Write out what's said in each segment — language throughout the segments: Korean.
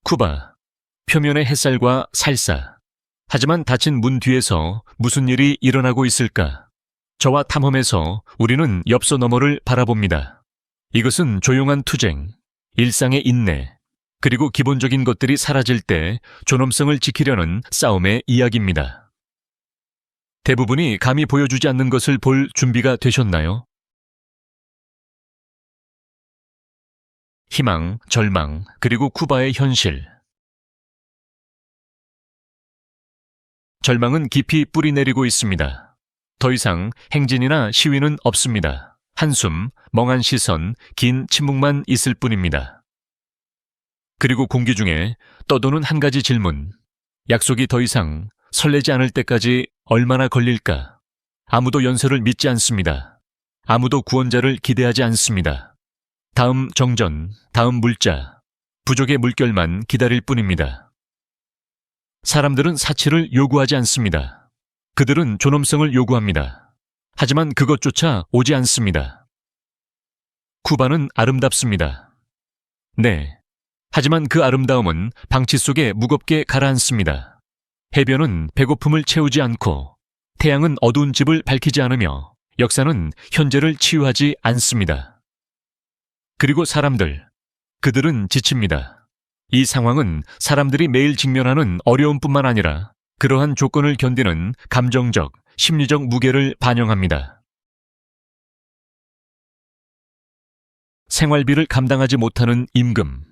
쿠바. 표면의 햇살과 살사. 하지만 닫힌 문 뒤에서 무슨 일이 일어나고 있을까? 저와 탐험에서 우리는 엽서 너머를 바라봅니다. 이것은 조용한 투쟁, 일상의 인내, 그리고 기본적인 것들이 사라질 때 존엄성을 지키려는 싸움의 이야기입니다. 대부분이 감히 보여주지 않는 것을 볼 준비가 되셨나요? 희망, 절망, 그리고 쿠바의 현실. 절망은 깊이 뿌리내리고 있습니다. 더 이상 행진이나 시위는 없습니다. 한숨, 멍한 시선, 긴 침묵만 있을 뿐입니다. 그리고 공기 중에 떠도는 한 가지 질문. 약속이 더 이상 설레지 않을 때까지 얼마나 걸릴까? 아무도 연설을 믿지 않습니다. 아무도 구원자를 기대하지 않습니다. 다음 정전, 다음 물자, 부족의 물결만 기다릴 뿐입니다. 사람들은 사치를 요구하지 않습니다. 그들은 존엄성을 요구합니다. 하지만 그것조차 오지 않습니다. 쿠바는 아름답습니다. 네. 하지만 그 아름다움은 방치 속에 무겁게 가라앉습니다. 해변은 배고픔을 채우지 않고 태양은 어두운 집을 밝히지 않으며 역사는 현재를 치유하지 않습니다. 그리고 사람들, 그들은 지칩니다. 이 상황은 사람들이 매일 직면하는 어려움뿐만 아니라 그러한 조건을 견디는 감정적, 심리적 무게를 반영합니다. 생활비를 감당하지 못하는 임금.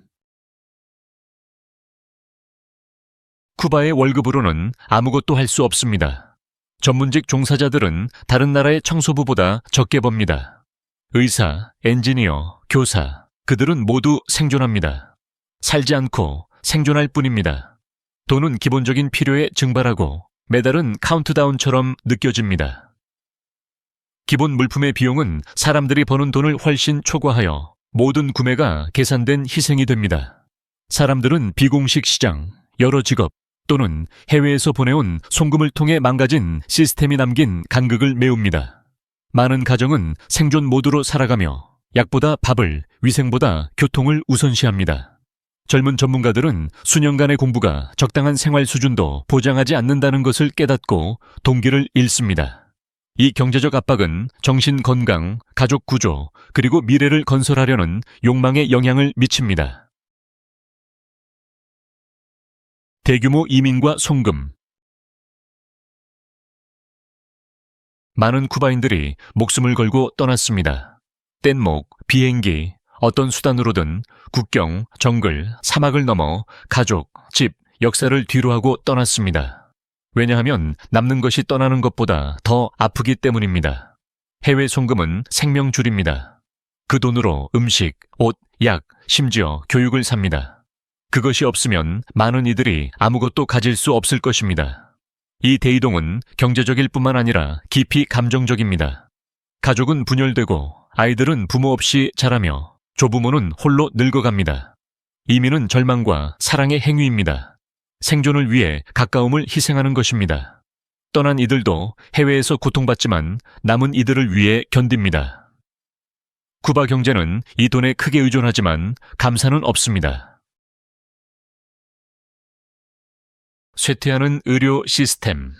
쿠바의 월급으로는 아무것도 할 수 없습니다. 전문직 종사자들은 다른 나라의 청소부보다 적게 법니다. 의사, 엔지니어, 교사, 그들은 모두 생존합니다. 살지 않고 생존할 뿐입니다. 돈은 기본적인 필요에 증발하고 매달은 카운트다운처럼 느껴집니다. 기본 물품의 비용은 사람들이 버는 돈을 훨씬 초과하여 모든 구매가 계산된 희생이 됩니다. 사람들은 비공식 시장, 여러 직업 또는 해외에서 보내온 송금을 통해 망가진 시스템이 남긴 간극을 메웁니다. 많은 가정은 생존 모드로 살아가며 약보다 밥을, 위생보다 교통을 우선시합니다. 젊은 전문가들은 수년간의 공부가 적당한 생활 수준도 보장하지 않는다는 것을 깨닫고 동기를 잃습니다. 이 경제적 압박은 정신 건강, 가족 구조, 그리고 미래를 건설하려는 욕망에 영향을 미칩니다. 대규모 이민과 송금. 많은 쿠바인들이 목숨을 걸고 떠났습니다. 뗏목, 비행기, 어떤 수단으로든 국경, 정글, 사막을 넘어 가족, 집, 역사를 뒤로하고 떠났습니다. 왜냐하면 남는 것이 떠나는 것보다 더 아프기 때문입니다. 해외 송금은 생명줄입니다. 그 돈으로 음식, 옷, 약, 심지어 교육을 삽니다. 그것이 없으면 많은 이들이 아무것도 가질 수 없을 것입니다. 이 대이동은 경제적일 뿐만 아니라 깊이 감정적입니다. 가족은 분열되고 아이들은 부모 없이 자라며 조부모는 홀로 늙어갑니다. 이민은 절망과 사랑의 행위입니다. 생존을 위해 가까움을 희생하는 것입니다. 떠난 이들도 해외에서 고통받지만 남은 이들을 위해 견딥니다. 쿠바 경제는 이 돈에 크게 의존하지만 감사는 없습니다. 쇠퇴하는 의료 시스템.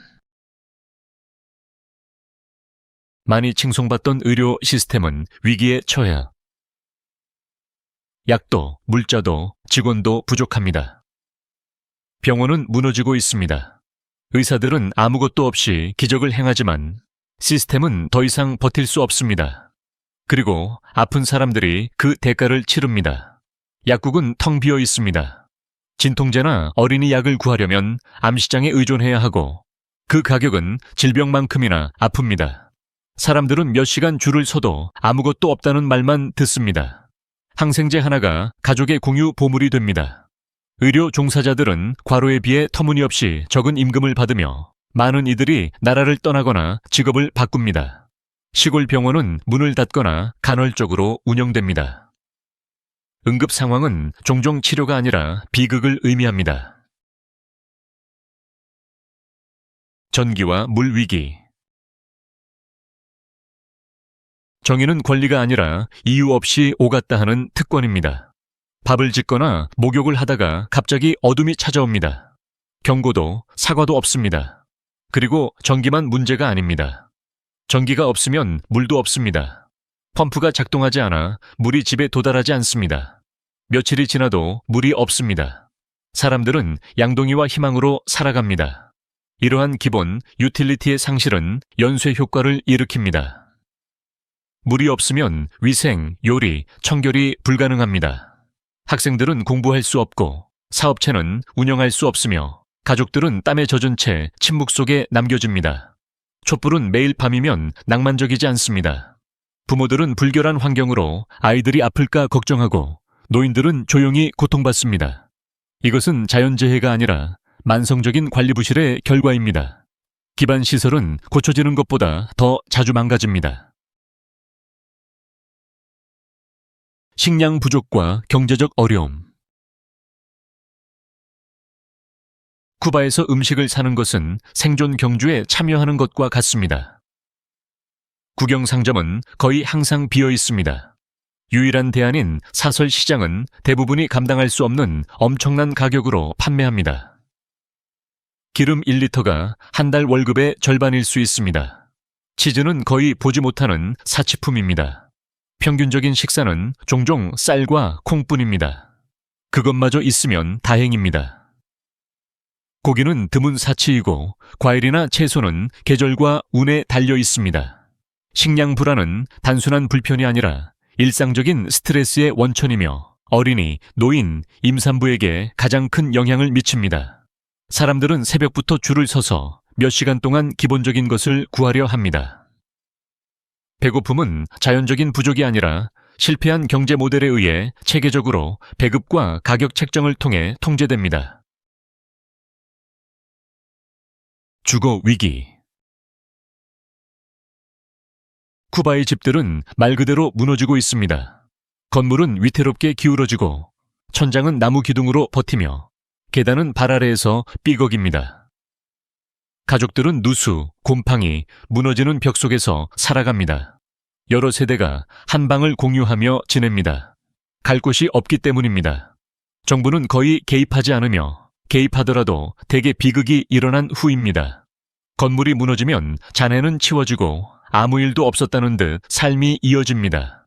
많이 칭송받던 의료 시스템은 위기에 처해 약도, 물자도, 직원도 부족합니다. 병원은 무너지고 있습니다. 의사들은 아무것도 없이 기적을 행하지만 시스템은 더 이상 버틸 수 없습니다. 그리고 아픈 사람들이 그 대가를 치릅니다. 약국은 텅 비어 있습니다. 진통제나 어린이 약을 구하려면 암시장에 의존해야 하고 그 가격은 질병만큼이나 아픕니다. 사람들은 몇 시간 줄을 서도 아무것도 없다는 말만 듣습니다. 항생제 하나가 가족의 공유 보물이 됩니다. 의료 종사자들은 과로에 비해 터무니없이 적은 임금을 받으며 많은 이들이 나라를 떠나거나 직업을 바꿉니다. 시골 병원은 문을 닫거나 간헐적으로 운영됩니다. 응급 상황은 종종 치료가 아니라 비극을 의미합니다. 전기와 물 위기. 정의는 권리가 아니라 이유 없이 오갔다 하는 특권입니다. 밥을 짓거나 목욕을 하다가 갑자기 어둠이 찾아옵니다. 경고도 사과도 없습니다. 그리고 전기만 문제가 아닙니다. 전기가 없으면 물도 없습니다. 펌프가 작동하지 않아 물이 집에 도달하지 않습니다. 며칠이 지나도 물이 없습니다. 사람들은 양동이와 희망으로 살아갑니다. 이러한 기본 유틸리티의 상실은 연쇄 효과를 일으킵니다. 물이 없으면 위생, 요리, 청결이 불가능합니다. 학생들은 공부할 수 없고 사업체는 운영할 수 없으며 가족들은 땀에 젖은 채 침묵 속에 남겨집니다. 촛불은 매일 밤이면 낭만적이지 않습니다. 부모들은 불결한 환경으로 아이들이 아플까 걱정하고 노인들은 조용히 고통받습니다. 이것은 자연재해가 아니라 만성적인 관리 부실의 결과입니다. 기반 시설은 고쳐지는 것보다 더 자주 망가집니다. 식량 부족과 경제적 어려움. 쿠바에서 음식을 사는 것은 생존 경주에 참여하는 것과 같습니다. 국영 상점은 거의 항상 비어 있습니다. 유일한 대안인 사설 시장은 대부분이 감당할 수 없는 엄청난 가격으로 판매합니다. 기름 1리터가 한 달 월급의 절반일 수 있습니다. 치즈는 거의 보지 못하는 사치품입니다. 평균적인 식사는 종종 쌀과 콩뿐입니다. 그것마저 있으면 다행입니다. 고기는 드문 사치이고 과일이나 채소는 계절과 운에 달려 있습니다. 식량 불안은 단순한 불편이 아니라 일상적인 스트레스의 원천이며 어린이, 노인, 임산부에게 가장 큰 영향을 미칩니다. 사람들은 새벽부터 줄을 서서 몇 시간 동안 기본적인 것을 구하려 합니다. 배고픔은 자연적인 부족이 아니라 실패한 경제 모델에 의해 체계적으로 배급과 가격 책정을 통해 통제됩니다. 주거 위기. 쿠바의 집들은 말 그대로 무너지고 있습니다. 건물은 위태롭게 기울어지고 천장은 나무 기둥으로 버티며 계단은 발 아래에서 삐걱입니다. 가족들은 누수, 곰팡이, 무너지는 벽 속에서 살아갑니다. 여러 세대가 한 방을 공유하며 지냅니다. 갈 곳이 없기 때문입니다. 정부는 거의 개입하지 않으며 개입하더라도 대개 비극이 일어난 후입니다. 건물이 무너지면 잔해는 치워지고 아무 일도 없었다는 듯 삶이 이어집니다.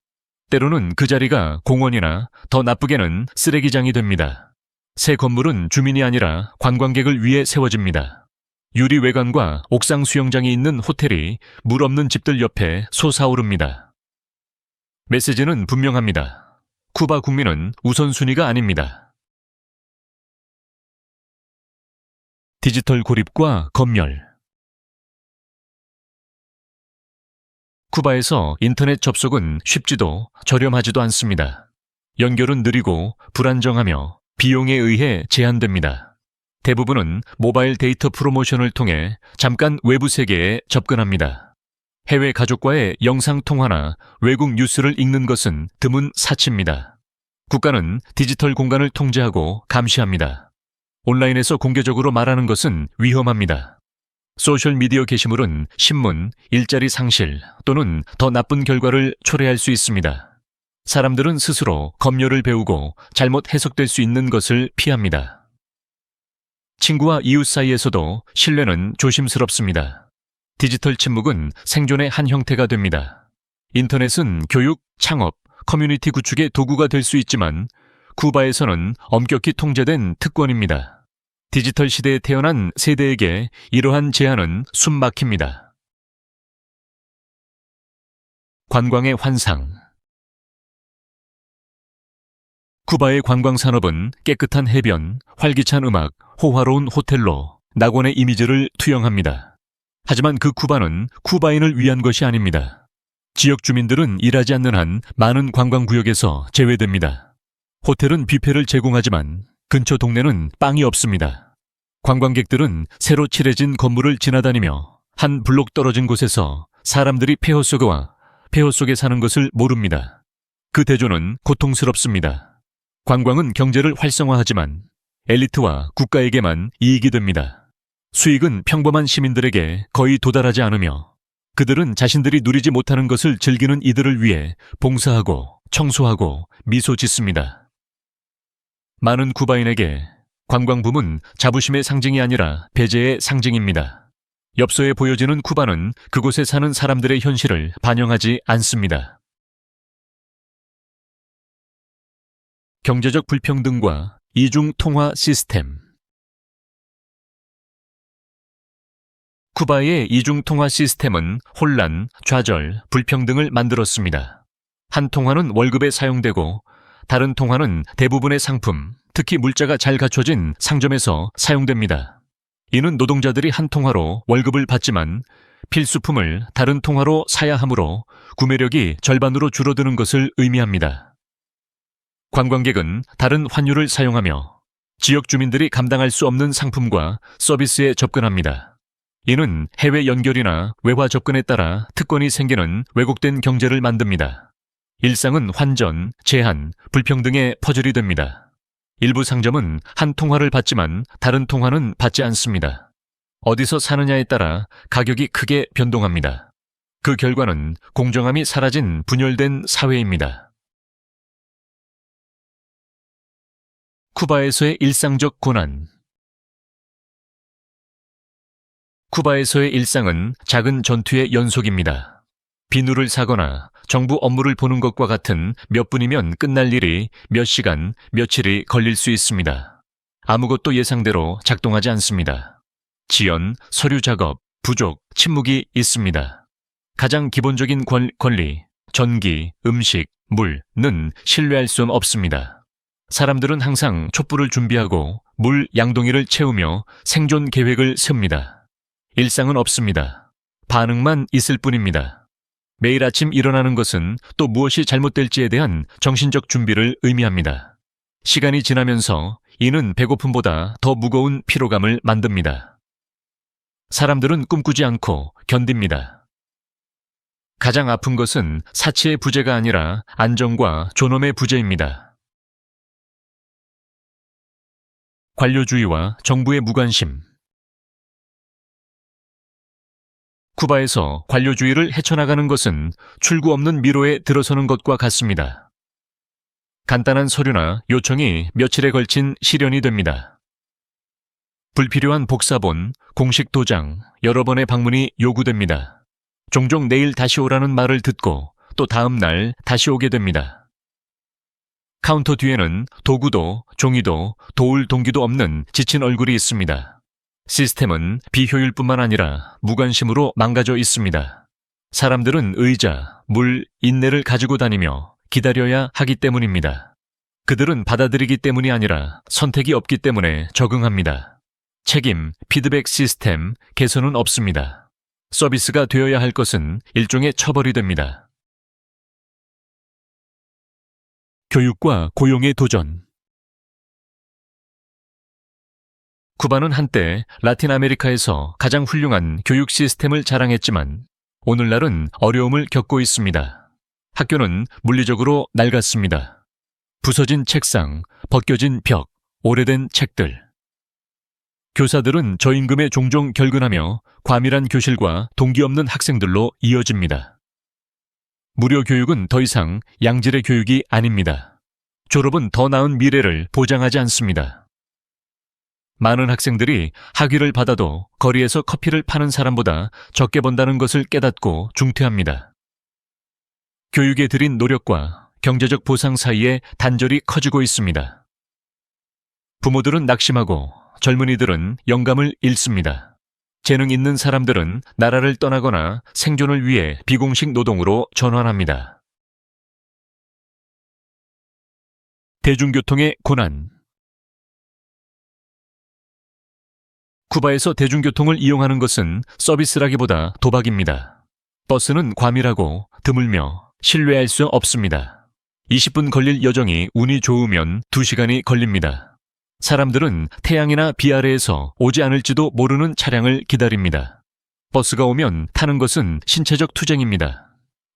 때로는 그 자리가 공원이나 더 나쁘게는 쓰레기장이 됩니다. 새 건물은 주민이 아니라 관광객을 위해 세워집니다. 유리 외관과 옥상 수영장이 있는 호텔이 물 없는 집들 옆에 솟아오릅니다. 메시지는 분명합니다. 쿠바 국민은 우선순위가 아닙니다. 디지털 고립과 검열. 쿠바에서 인터넷 접속은 쉽지도 저렴하지도 않습니다. 연결은 느리고 불안정하며 비용에 의해 제한됩니다. 대부분은 모바일 데이터 프로모션을 통해 잠깐 외부 세계에 접근합니다. 해외 가족과의 영상 통화나 외국 뉴스를 읽는 것은 드문 사치입니다. 국가는 디지털 공간을 통제하고 감시합니다. 온라인에서 공개적으로 말하는 것은 위험합니다. 소셜미디어 게시물은 신문, 일자리 상실 또는 더 나쁜 결과를 초래할 수 있습니다. 사람들은 스스로 검열을 배우고 잘못 해석될 수 있는 것을 피합니다. 친구와 이웃 사이에서도 신뢰는 조심스럽습니다. 디지털 침묵은 생존의 한 형태가 됩니다. 인터넷은 교육, 창업, 커뮤니티 구축의 도구가 될 수 있지만 쿠바에서는 엄격히 통제된 특권입니다. 디지털 시대에 태어난 세대에게 이러한 제한은 숨막힙니다. 관광의 환상. 쿠바의 관광산업은 깨끗한 해변, 활기찬 음악, 호화로운 호텔로 낙원의 이미지를 투영합니다. 하지만 그 쿠바는 쿠바인을 위한 것이 아닙니다. 지역 주민들은 일하지 않는 한 많은 관광구역에서 제외됩니다. 호텔은 뷔페를 제공하지만 근처 동네는 빵이 없습니다. 관광객들은 새로 칠해진 건물을 지나다니며 한 블록 떨어진 곳에서 사람들이 폐허 속에 사는 것을 모릅니다. 그 대조는 고통스럽습니다. 관광은 경제를 활성화하지만 엘리트와 국가에게만 이익이 됩니다. 수익은 평범한 시민들에게 거의 도달하지 않으며 그들은 자신들이 누리지 못하는 것을 즐기는 이들을 위해 봉사하고 청소하고 미소 짓습니다. 많은 쿠바인에게 관광붐은 자부심의 상징이 아니라 배제의 상징입니다. 엽서에 보여지는 쿠바는 그곳에 사는 사람들의 현실을 반영하지 않습니다. 경제적 불평등과 이중 통화 시스템. 쿠바의 이중 통화 시스템은 혼란, 좌절, 불평등을 만들었습니다. 한 통화는 월급에 사용되고 다른 통화는 대부분의 상품, 특히 물자가 잘 갖춰진 상점에서 사용됩니다. 이는 노동자들이 한 통화로 월급을 받지만 필수품을 다른 통화로 사야 하므로 구매력이 절반으로 줄어드는 것을 의미합니다. 관광객은 다른 환율을 사용하며 지역 주민들이 감당할 수 없는 상품과 서비스에 접근합니다. 이는 해외 연결이나 외화 접근에 따라 특권이 생기는 왜곡된 경제를 만듭니다. 일상은 환전, 제한, 불평등에 퍼즐이 됩니다. 일부 상점은 한 통화를 받지만 다른 통화는 받지 않습니다. 어디서 사느냐에 따라 가격이 크게 변동합니다. 그 결과는 공정함이 사라진 분열된 사회입니다. 쿠바에서의 일상적 고난. 쿠바에서의 일상은 작은 전투의 연속입니다. 비누를 사거나 정부 업무를 보는 것과 같은 몇 분이면 끝날 일이 몇 시간, 며칠이 걸릴 수 있습니다. 아무것도 예상대로 작동하지 않습니다. 지연, 서류 작업, 부족, 침묵이 있습니다. 가장 기본적인 권리, 전기, 음식, 물은 신뢰할 수 없습니다. 사람들은 항상 촛불을 준비하고 물 양동이를 채우며 생존 계획을 세웁니다. 일상은 없습니다. 반응만 있을 뿐입니다. 매일 아침 일어나는 것은 또 무엇이 잘못될지에 대한 정신적 준비를 의미합니다. 시간이 지나면서 이는 배고픔보다 더 무거운 피로감을 만듭니다. 사람들은 꿈꾸지 않고 견딥니다. 가장 아픈 것은 사치의 부재가 아니라 안정과 존엄의 부재입니다. 관료주의와 정부의 무관심. 쿠바에서 관료주의를 헤쳐나가는 것은 출구 없는 미로에 들어서는 것과 같습니다. 간단한 서류나 요청이 며칠에 걸친 시련이 됩니다. 불필요한 복사본, 공식 도장, 여러 번의 방문이 요구됩니다. 종종 내일 다시 오라는 말을 듣고 또 다음 날 다시 오게 됩니다. 카운터 뒤에는 도구도, 종이도, 도울 동기도 없는 지친 얼굴이 있습니다. 시스템은 비효율뿐만 아니라 무관심으로 망가져 있습니다. 사람들은 의자, 물, 인내를 가지고 다니며 기다려야 하기 때문입니다. 그들은 받아들이기 때문이 아니라 선택이 없기 때문에 적응합니다. 책임, 피드백 시스템, 개선은 없습니다. 서비스가 되어야 할 것은 일종의 처벌이 됩니다. 교육과 고용의 도전. 쿠바는 한때 라틴 아메리카에서 가장 훌륭한 교육 시스템을 자랑했지만 오늘날은 어려움을 겪고 있습니다. 학교는 물리적으로 낡았습니다. 부서진 책상, 벗겨진 벽, 오래된 책들. 교사들은 저임금에 종종 결근하며 과밀한 교실과 동기 없는 학생들로 이어집니다. 무료 교육은 더 이상 양질의 교육이 아닙니다. 졸업은 더 나은 미래를 보장하지 않습니다. 많은 학생들이 학위를 받아도 거리에서 커피를 파는 사람보다 적게 번다는 것을 깨닫고 중퇴합니다. 교육에 들인 노력과 경제적 보상 사이에 단절이 커지고 있습니다. 부모들은 낙심하고 젊은이들은 영감을 잃습니다. 재능 있는 사람들은 나라를 떠나거나 생존을 위해 비공식 노동으로 전환합니다. 대중교통의 고난. 쿠바에서 대중교통을 이용하는 것은 서비스라기보다 도박입니다. 버스는 과밀하고 드물며 신뢰할 수 없습니다. 20분 걸릴 여정이 운이 좋으면 2시간이 걸립니다. 사람들은 태양이나 비 아래에서 오지 않을지도 모르는 차량을 기다립니다. 버스가 오면 타는 것은 신체적 투쟁입니다.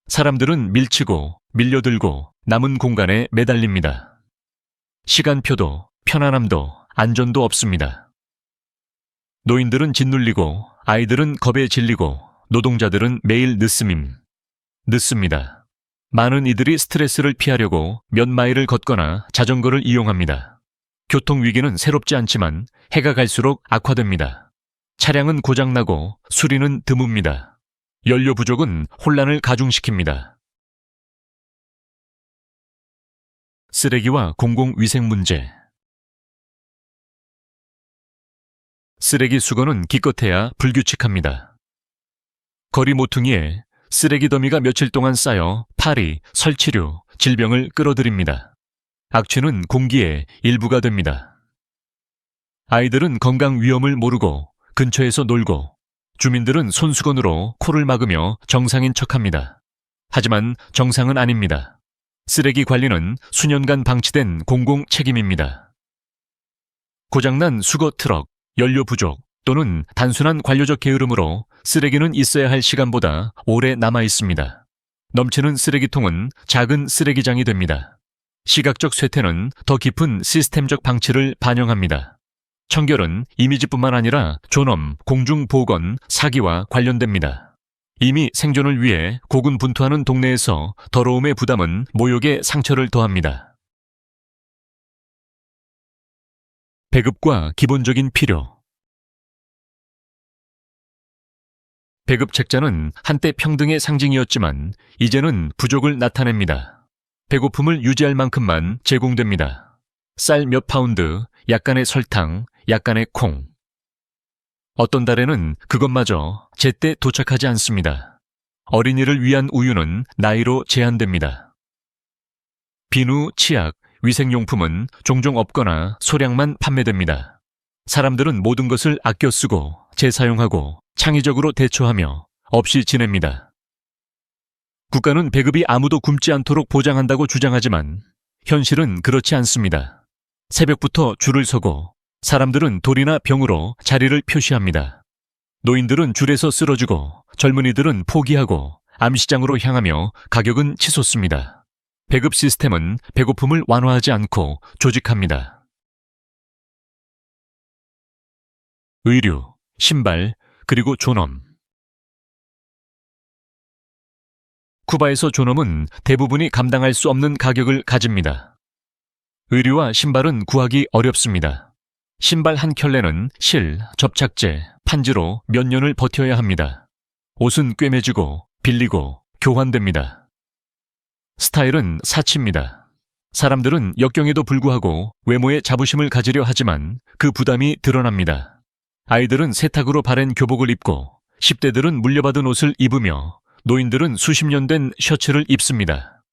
사람들은 밀치고 밀려들고 남은 공간에 매달립니다. 시간표도 편안함도 안전도 없습니다. 노인들은 짓눌리고 아이들은 겁에 질리고 노동자들은 매일 늦습니다. 많은 이들이 스트레스를 피하려고 몇 마일을 걷거나 자전거를 이용합니다. 교통위기는 새롭지 않지만 해가 갈수록 악화됩니다. 차량은 고장나고 수리는 드뭅니다. 연료 부족은 혼란을 가중시킵니다. 쓰레기와 공공위생 문제. 쓰레기 수거는 기껏해야 불규칙합니다. 거리 모퉁이에 쓰레기 더미가 며칠 동안 쌓여 파리, 설치류, 질병을 끌어들입니다. 악취는 공기의 일부가 됩니다. 아이들은 건강 위험을 모르고 근처에서 놀고, 주민들은 손수건으로 코를 막으며 정상인 척합니다. 하지만 정상은 아닙니다. 쓰레기 관리는 수년간 방치된 공공 책임입니다. 고장난 수거 트럭, 연료 부족 또는 단순한 관료적 게으름으로 쓰레기는 있어야 할 시간보다 오래 남아 있습니다. 넘치는 쓰레기통은 작은 쓰레기장이 됩니다. 시각적 쇠퇴는 더 깊은 시스템적 방치를 반영합니다. 청결은 이미지뿐만 아니라 존엄, 공중보건, 사기와 관련됩니다. 이미 생존을 위해 고군분투하는 동네에서 더러움의 부담은 모욕의 상처를 더합니다. 배급과 기본적인 필요. 배급 책자는 한때 평등의 상징이었지만 이제는 부족을 나타냅니다. 배고픔을 유지할 만큼만 제공됩니다. 쌀 몇 파운드, 약간의 설탕, 약간의 콩. 어떤 달에는 그것마저 제때 도착하지 않습니다. 어린이를 위한 우유는 나이로 제한됩니다. 비누, 치약, 위생용품은 종종 없거나 소량만 판매됩니다. 사람들은 모든 것을 아껴 쓰고 재사용하고 창의적으로 대처하며 없이 지냅니다. 국가는 배급이 아무도 굶지 않도록 보장한다고 주장하지만 현실은 그렇지 않습니다. 새벽부터 줄을 서고 사람들은 돌이나 병으로 자리를 표시합니다. 노인들은 줄에서 쓰러지고 젊은이들은 포기하고 암시장으로 향하며 가격은 치솟습니다. 배급 시스템은 배고픔을 완화하지 않고 조직합니다. 의류, 신발, 그리고 존엄. 쿠바에서 존엄은 대부분이 감당할 수 없는 가격을 가집니다. 의류와 신발은 구하기 어렵습니다. 신발 한 켤레는 실, 접착제, 판지로 몇 년을 버텨야 합니다. 옷은 꿰매지고 빌리고 교환됩니다. 스타일은 사치입니다. 사람들은 역경에도 불구하고 외모에 자부심을 가지려 하지만 그 부담이 드러납니다. 아이들은 세탁으로 바랜 교복을 입고 10대들은 물려받은 옷을 입으며 노인들은 수십 년 된 셔츠를 입습니다.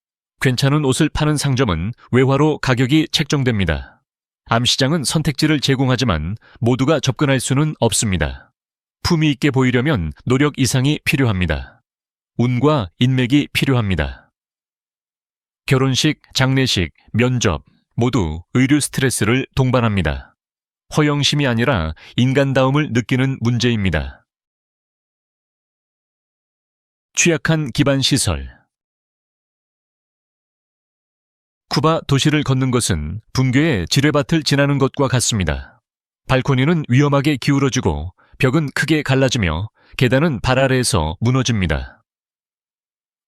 괜찮은 옷을 파는 상점은 외화로 가격이 책정됩니다. 암시장은 선택지를 제공하지만 모두가 접근할 수는 없습니다. 품위 있게 보이려면 노력 이상이 필요합니다. 운과 인맥이 필요합니다. 결혼식, 장례식, 면접 모두 의류 스트레스를 동반합니다. 허영심이 아니라 인간다움을 느끼는 문제입니다. 취약한 기반시설. 쿠바 도시를 걷는 것은 붕괴의 지뢰밭을 지나는 것과 같습니다. 발코니는 위험하게 기울어지고 벽은 크게 갈라지며 계단은 발 아래에서 무너집니다.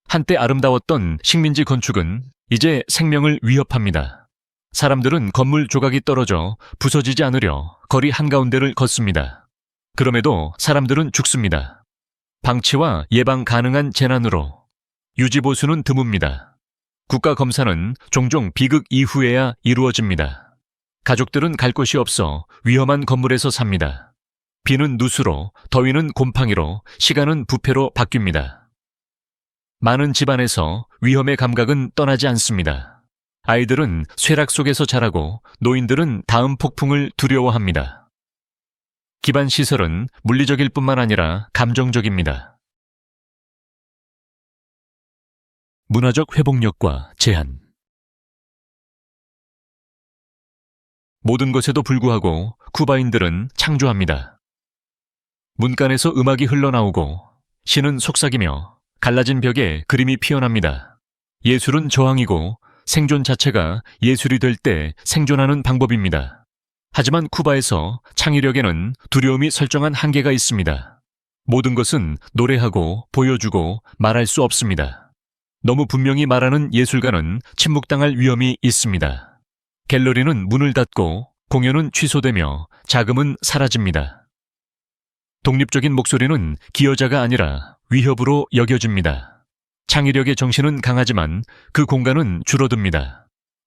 한때 아름다웠던 식민지 건축은 이제 생명을 위협합니다. 사람들은 건물 조각이 떨어져 부서지지 않으려 거리 한가운데를 걷습니다. 그럼에도 사람들은 죽습니다. 방치와 예방 가능한 재난으로 유지보수는 드뭅니다. 국가검사는 종종 비극 이후에야 이루어집니다. 가족들은 갈 곳이 없어 위험한 건물에서 삽니다. 비는 누수로, 더위는 곰팡이로, 시간은 부패로 바뀝니다. 많은 집안에서 위험의 감각은 떠나지 않습니다. 아이들은 쇠락 속에서 자라고 노인들은 다음 폭풍을 두려워합니다. 기반시설은 물리적일 뿐만 아니라 감정적입니다. 문화적 회복력과 제한. 모든 것에도 불구하고 쿠바인들은 창조합니다. 문간에서 음악이 흘러나오고 시는 속삭이며 갈라진 벽에 그림이 피어납니다. 예술은 저항이고 생존 자체가 예술이 될 때 생존하는 방법입니다. 하지만 쿠바에서 창의력에는 두려움이 설정한 한계가 있습니다. 모든 것은 노래하고 보여주고 말할 수 없습니다. 너무 분명히 말하는 예술가는 침묵당할 위험이 있습니다. 갤러리는 문을 닫고 공연은 취소되며 자금은 사라집니다. 독립적인 목소리는 기여자가 아니라 위협으로 여겨집니다. 창의력의 정신은 강하지만 그 공간은 줄어듭니다.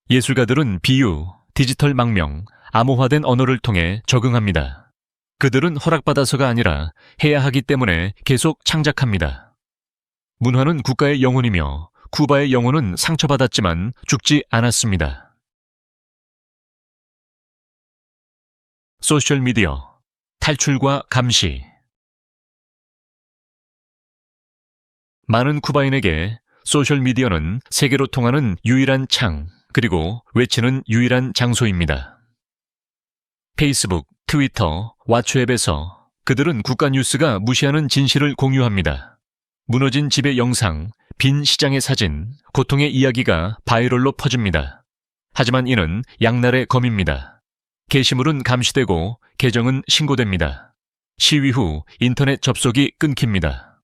예술가들은 비유, 디지털 망명, 암호화된 언어를 통해 적응합니다. 그들은 허락받아서가 아니라 해야 하기 때문에 계속 창작합니다. 문화는 국가의 영혼이며 쿠바의 영혼은 상처받았지만 죽지 않았습니다. 소셜미디어, 탈출과 감시. 많은 쿠바인에게 소셜미디어는 세계로 통하는 유일한 창, 그리고 외치는 유일한 장소입니다. 페이스북, 트위터, 왓츠앱에서 그들은 국가 뉴스가 무시하는 진실을 공유합니다. 무너진 집의 영상, 빈 시장의 사진, 고통의 이야기가 바이럴로 퍼집니다. 하지만 이는 양날의 검입니다. 게시물은 감시되고 계정은 신고됩니다. 시위 후 인터넷 접속이 끊깁니다.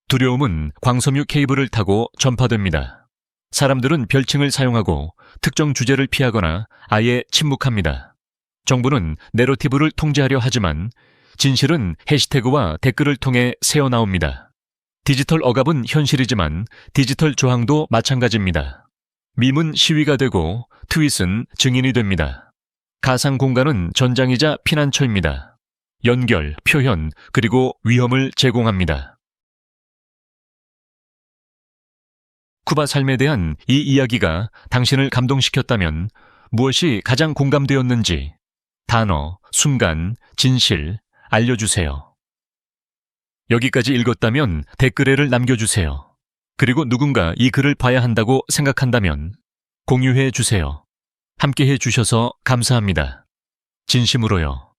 두려움은 광섬유 케이블을 타고 전파됩니다. 사람들은 별칭을 사용하고 특정 주제를 피하거나 아예 침묵합니다. 정부는 내러티브를 통제하려 하지만 진실은 해시태그와 댓글을 통해 새어나옵니다. 디지털 억압은 현실이지만 디지털 저항도 마찬가지입니다. 밈은 시위가 되고 트윗은 증인이 됩니다. 가상 공간은 전장이자 피난처입니다. 연결, 표현, 그리고 위험을 제공합니다. 쿠바 삶에 대한 이 이야기가 당신을 감동시켰다면 무엇이 가장 공감되었는지 단어, 순간, 진실 알려주세요. 여기까지 읽었다면 댓글에를 남겨주세요. 그리고 누군가 이 글을 봐야 한다고 생각한다면 공유해 주세요. 함께해 주셔서 감사합니다. 진심으로요.